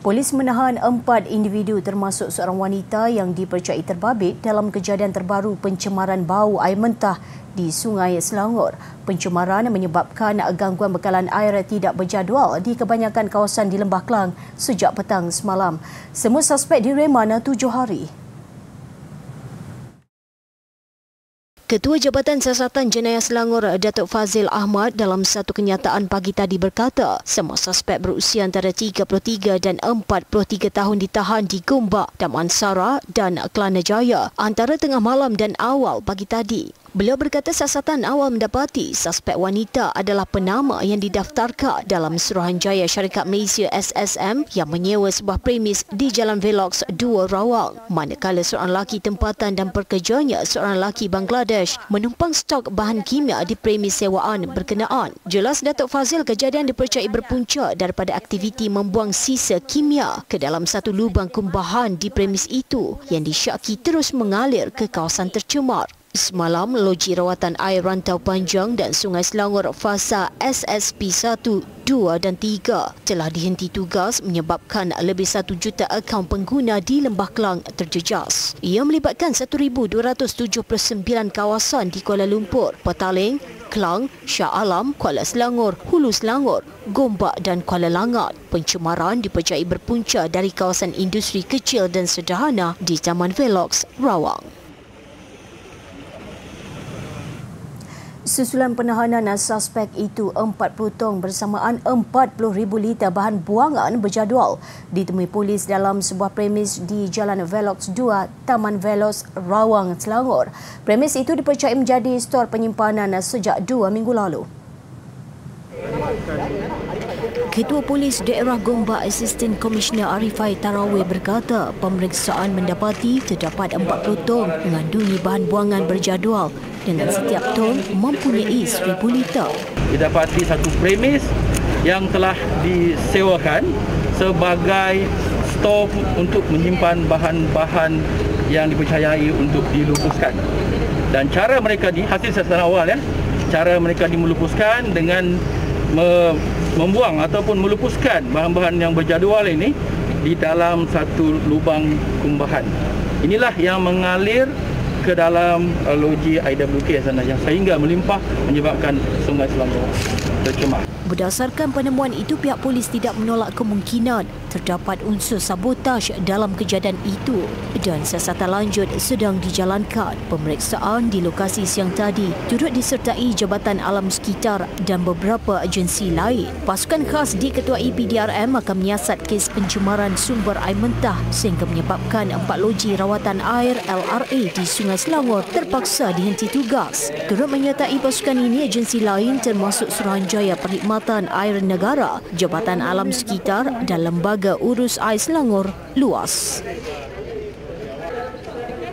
Polis menahan 4 individu termasuk seorang wanita yang dipercayai terbabit dalam kejadian terbaru pencemaran bau air mentah di Sungai Selangor. Pencemaran menyebabkan gangguan bekalan air tidak berjadual di kebanyakan kawasan di Lembah Kelang sejak petang semalam. Semua suspek direman 7 hari. Ketua Jabatan Siasatan Jenayah Selangor, Datuk Fazil Ahmad, dalam satu kenyataan pagi tadi berkata, semua suspek berusia antara 33 dan 43 tahun ditahan di Gombak, Damansara dan Kelana Jaya antara tengah malam dan awal pagi tadi. Beliau berkata siasatan awal mendapati suspek wanita adalah penama yang didaftarkan dalam Suruhanjaya Syarikat Malaysia SSM yang menyewa sebuah premis di Jalan Velox 2 Rawang. Manakala seorang lelaki tempatan dan pekerjanya seorang lelaki Bangladesh menumpang stok bahan kimia di premis sewaan berkenaan. Jelas Datuk Fazil, kejadian dipercayai berpunca daripada aktiviti membuang sisa kimia ke dalam satu lubang kumbahan di premis itu yang disyaki terus mengalir ke kawasan tercemar. Semalam, loji rawatan air Rantau Panjang dan Sungai Selangor fasa SSP 1, 2 dan 3 telah dihenti tugas menyebabkan lebih 1 juta akaun pengguna di Lembah Kelang terjejas. Ia melibatkan 1,279 kawasan di Kuala Lumpur, Petaling, Kelang, Shah Alam, Kuala Selangor, Hulu Selangor, Gombak dan Kuala Langat. Pencemaran dipercayai berpunca dari kawasan industri kecil dan sederhana di Taman Velox, Rawang. Susulan penahanan suspek itu, 40 tong bersamaan 40,000 liter bahan buangan berjadual ditemui polis dalam sebuah premis di Jalan Velox 2, Taman Velox, Rawang, Selangor. Premis itu dipercayai menjadi stor penyimpanan sejak 2 minggu lalu. Ketua Polis Daerah Gombak Asisten Komisioner Arifai Tarawih berkata pemeriksaan mendapati terdapat 40 tong mengandungi bahan buangan berjadual dengan setiap tong mempunyai 1,000 liter. Didapati satu premis yang telah disewakan sebagai stor untuk menyimpan bahan-bahan yang dipercayai untuk dilupuskan. Dan cara mereka hasil siasatan awal cara mereka dilupuskan dengan membuang ataupun melupuskan bahan-bahan yang berjadual ini di dalam satu lubang kumbahan. Inilah yang mengalir ke dalam loji IWK yang sehingga melimpah menyebabkan Sungai Selangor tercemar. Berdasarkan penemuan itu, pihak polis tidak menolak kemungkinan terdapat unsur sabotaj dalam kejadian itu dan siasatan lanjut sedang dijalankan. Pemeriksaan di lokasi siang tadi turut disertai Jabatan Alam Sekitar dan beberapa agensi lain. Pasukan khas di Ketua PDRM akan menyiasat kes pencemaran sumber air mentah sehingga menyebabkan 4 loji rawatan air LRA di Sungai Selangor terpaksa dihenti tugas. Turut menyertai pasukan ini agensi lain termasuk Suruhanjaya Perkhidmatan Air Negara, Jabatan Alam Sekitar dan Lembaga Urus Air Selangor Luas.